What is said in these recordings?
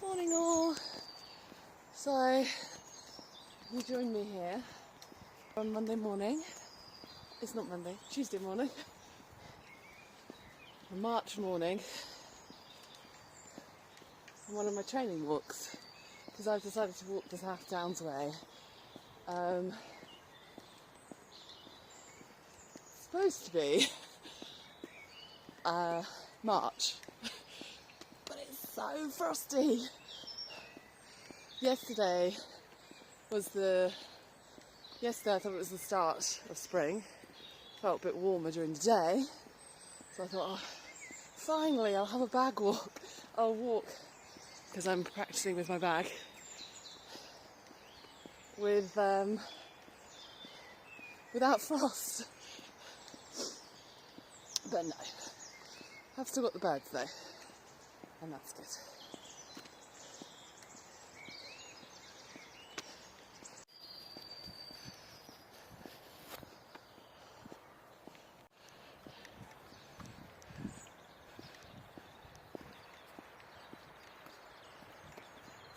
Morning all. So you join me here on Monday morning. It's not Monday, Tuesday morning. A March morning. On one of my training walks because I've decided to walk this Half Downs way. Supposed to be March, but it's so frosty. Yesterday I thought it was the start of spring. Felt a bit warmer during the day, so I thought, finally I'll have a bag walk. I'll walk, because I'm practicing with my bag, without frost. But no, I've still got the birds though, and that's good.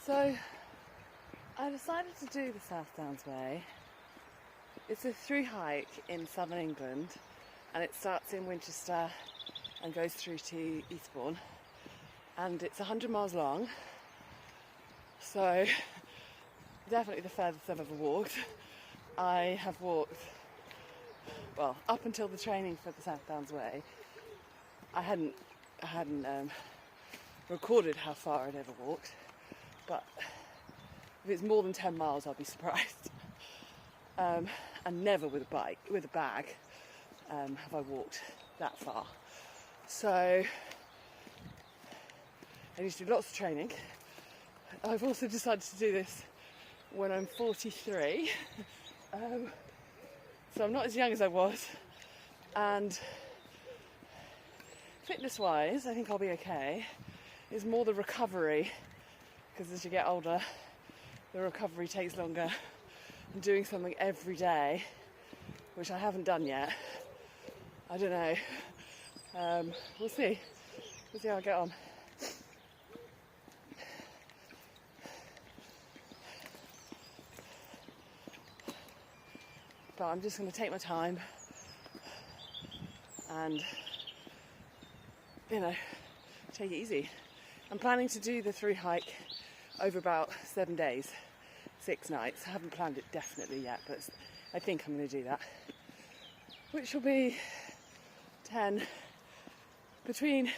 So I decided to do the South Downs Way. It's a through hike in southern England, and it starts in Winchester and goes through to Eastbourne, and it's 100 miles long, so definitely the furthest I've ever walked. I have walked, well, up until the training for the South Downs Way. I hadn't recorded how far I'd ever walked, but if it's more than 10 miles I'll be surprised. And never with a bag have I walked that far. So I need to do lots of training. I've also decided to do this when I'm 43, so I'm not as young as I was, and fitness wise I think I'll be okay. It's more the recovery, because as you get older the recovery takes longer, and doing something every day, which I haven't done yet. I don't know. We'll see how I get on. But I'm just going to take my time and, take it easy. I'm planning to do the through hike over about 7 days, 6 nights. I haven't planned it definitely yet, but I think I'm going to do that, which will be between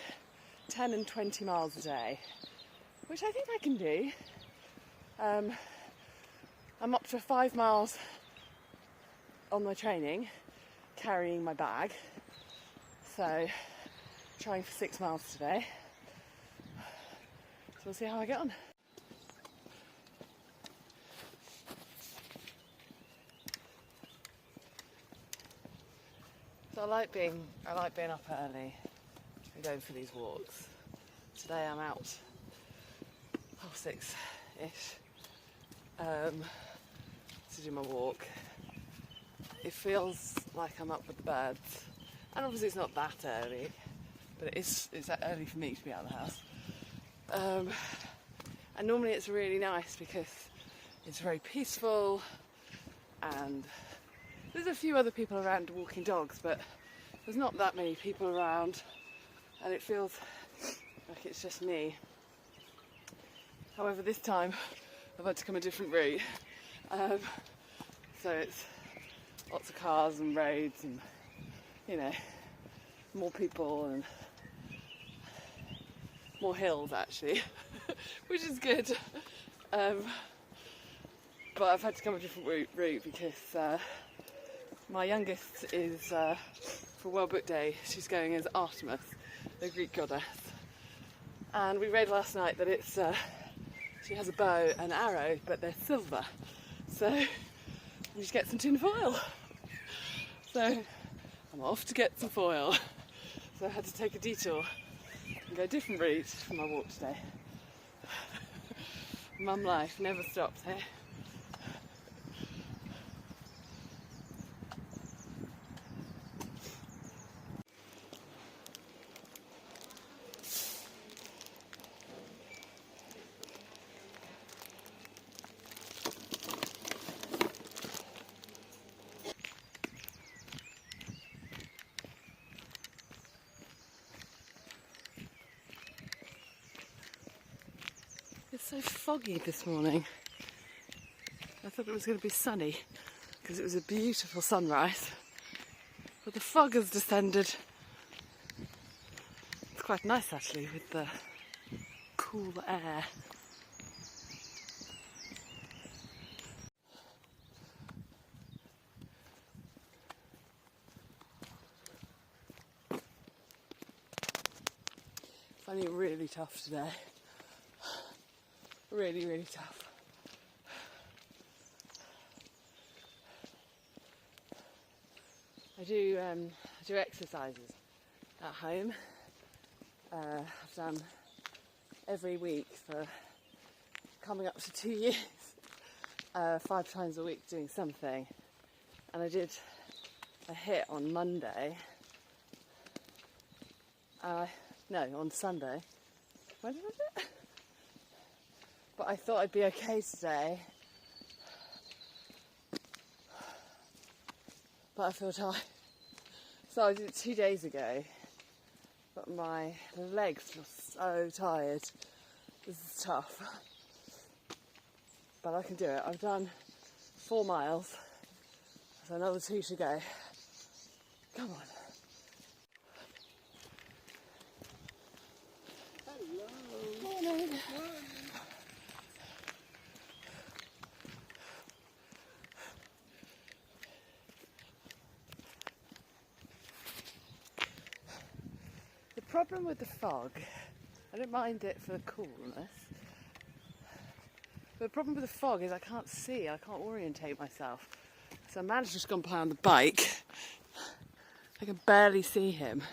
10 and 20 miles a day, which I think I can do. I'm up to 5 miles on my training, carrying my bag, so trying for 6 miles today. So we'll see how I get on. So I like being up early and going for these walks. Today I'm out 6:30-ish to do my walk. It feels like I'm up with the birds, and obviously it's not that early, but it's that early for me to be out of the house. And normally it's really nice because it's very peaceful, and there's a few other people around walking dogs, but there's not that many people around, and it feels like it's just me. However, this time I've had to come a different route, so it's lots of cars and roads and, more people and more hills actually, which is good. But I've had to come a different route because my youngest is, for World Book Day, she's going as Artemis, the Greek goddess. And we read last night that it's she has a bow and arrow, but they're silver. So we should get some tin foil. So I'm off to get some foil. So I had to take a detour and go a different route for my walk today. Mum life never stops, eh? It's so foggy this morning. I thought it was going to be sunny because it was a beautiful sunrise, but the fog has descended. It's quite nice actually with the cool air. Finding it really tough today. Really, really tough. I do exercises at home. I've done every week for coming up to 2 years, 5 times a week doing something. And I did a HIIT on Monday. No, on Sunday. When did I do it? But I thought I'd be okay today. But I feel tired. So I did it 2 days ago. But my legs feel so tired. This is tough. But I can do it. I've done 4 miles. So another 2 to go. Come on. Morning. The problem with the fog, I don't mind it for the coolness, but the problem with the fog is I can't see, I can't orientate myself. So a man's just gone by on the bike. I can barely see him.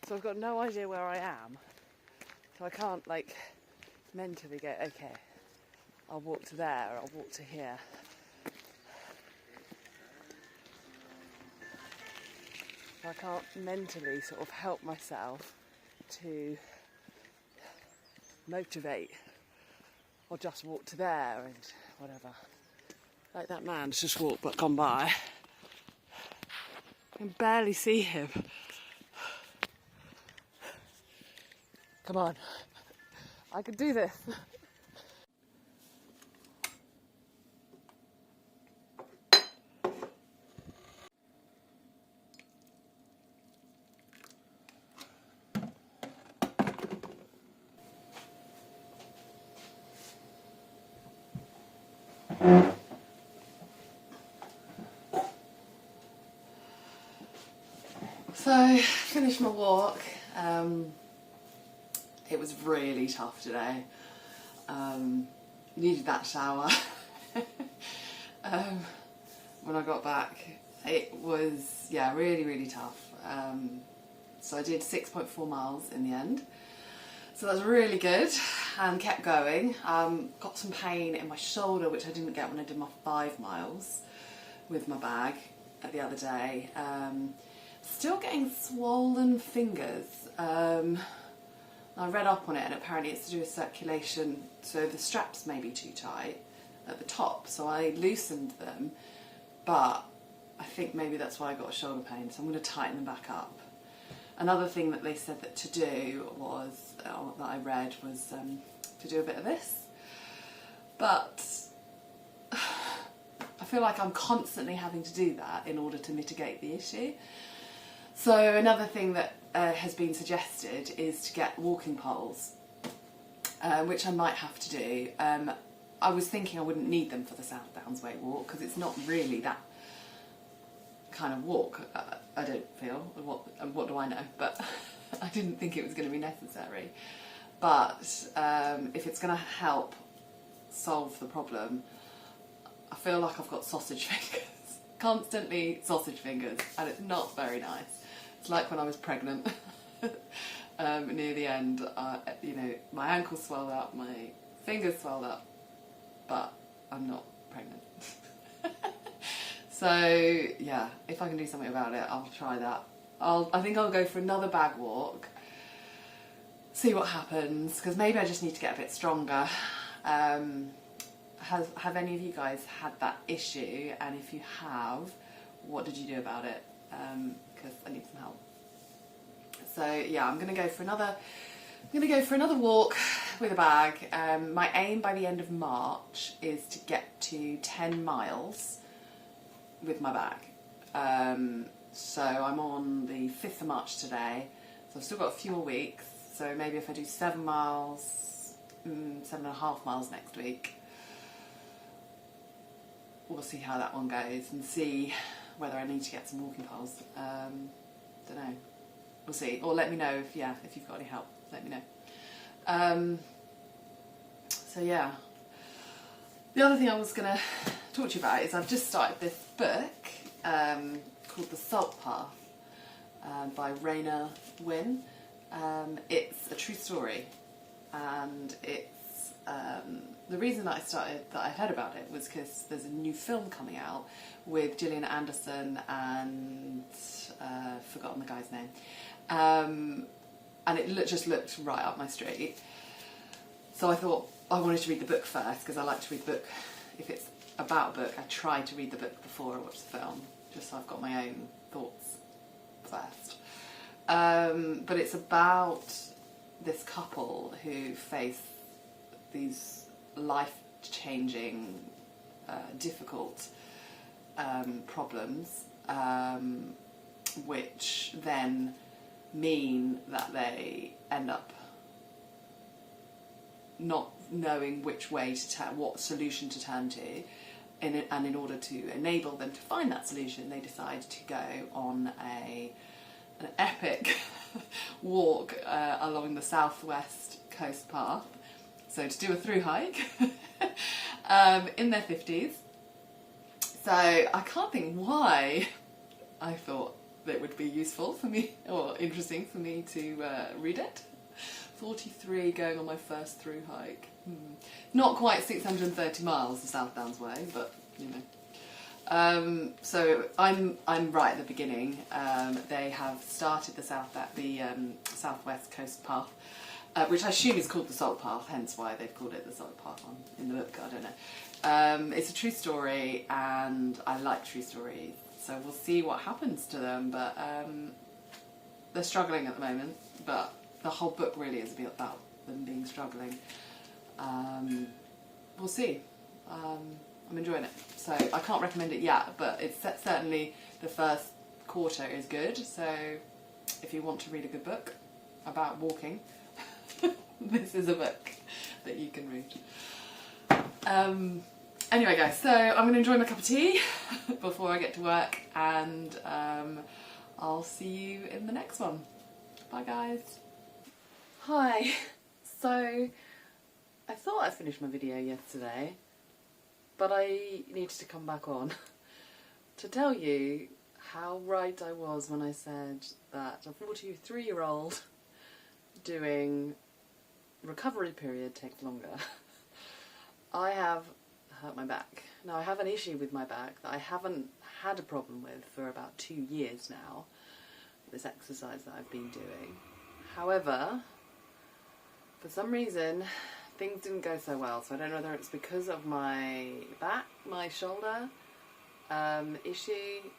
So I've got no idea where I am. So I can't like mentally go, okay, I'll walk to there, or I'll walk to here. I can't mentally sort of help myself to motivate or just walk to there and whatever. Like that man's just walked but gone by. I can barely see him. Come on, I can do this. So, finished my walk. It was really tough today. Needed that shower. When I got back, it was, yeah, really, really tough. So I did 6.4 miles in the end. So that was really good and kept going. Got some pain in my shoulder, which I didn't get when I did my 5 miles with my bag the other day. Still getting swollen fingers. I read up on it and apparently it's to do with circulation, so the straps may be too tight at the top, so I loosened them, but I think maybe that's why I got a shoulder pain, so I'm going to tighten them back up. Another thing that they said that to do was, that I read, was to do a bit of this, but I feel like I'm constantly having to do that in order to mitigate the issue. So another thing that has been suggested is to get walking poles, which I might have to do. I was thinking I wouldn't need them for the South Downs Way walk because it's not really that kind of walk, I don't feel. What do I know? But I didn't think it was going to be necessary. But if it's going to help solve the problem, I feel like I've got sausage fingers. Constantly sausage fingers, and it's not very nice. It's like when I was pregnant. Near the end, you know, my ankles swelled up, my fingers swelled up, but I'm not pregnant. So yeah, if I can do something about it, I'll try that. I think I'll go for another bag walk, see what happens, because maybe I just need to get a bit stronger. Have any of you guys had that issue? And if you have, what did you do about it? Because I need some help. So yeah, I'm gonna go for another walk with a bag. My aim by the end of March is to get to 10 miles with my bag. So I'm on the 5th of March today, so I've still got a few more weeks. So maybe if I do 7 miles, 7.5 miles next week, we'll see how that one goes and see whether I need to get some walking poles. Don't know. We'll see. Or let me know if you've got any help. Let me know. So yeah. The other thing I was going to talk to you about is I've just started this book called The Salt Path by Raina Wynn. It's a true story, and it's the reason that I heard about it was because there's a new film coming out with Gillian Anderson and forgotten the guy's name, and it just looked right up my street. So I thought I wanted to read the book first, because I like to read the book. If it's about a book, I try to read the book before I watch the film, just so I've got my own thoughts first. But it's about this couple who face these life-changing, difficult problems, which then mean that they end up not knowing which way to turn, what solution to turn to, and in order to enable them to find that solution, they decide to go on an epic walk along the southwest coast path. So to do a through hike in their 50s. So I can't think why I thought that it would be useful for me or interesting for me to read it. 43 going on my first through hike. Not quite 630 miles the South Downs way, but you know. So I'm right at the beginning. They have started the southwest coast path, which I assume is called the Salt Path, hence why they've called it the Salt Path in the book. I don't know. It's a true story, and I like true stories, so we'll see what happens to them. But they're struggling at the moment, but the whole book really is about them being struggling. We'll see. I'm enjoying it, so I can't recommend it yet, but it's certainly the first quarter is good. So if you want to read a good book about walking, this is a book that you can read. Anyway guys, so I'm going to enjoy my cup of tea before I get to work, and I'll see you in the next one. Bye guys. Hi. So I thought I finished my video yesterday, but I needed to come back on to tell you how right I was when I said that a 43-year-old doing recovery period takes longer. I have hurt my back. Now I have an issue with my back that I haven't had a problem with for about 2 years now, this exercise that I've been doing. However, for some reason things didn't go so well, so I don't know whether it's because of my back, my shoulder issue,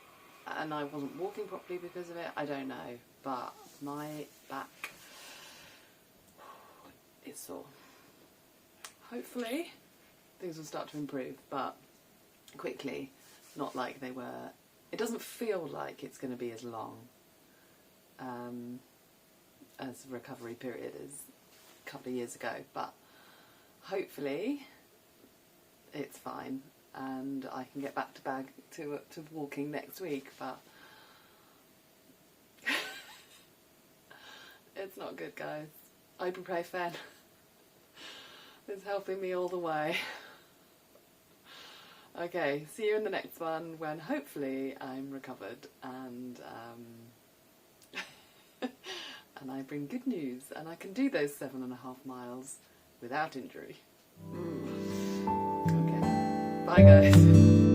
and I wasn't walking properly because of it, I don't know, but my back is sore. Hopefully things will start to improve, but quickly, not like they were. It doesn't feel like it's going to be as long as the recovery period is a couple of years ago, but hopefully it's fine and I can get back to walking next week, but it's not good, guys. Ibuprofen is helping me all the way. Okay, see you in the next one when hopefully I'm recovered and and I bring good news and I can do those 7.5 miles without injury. Okay, bye guys.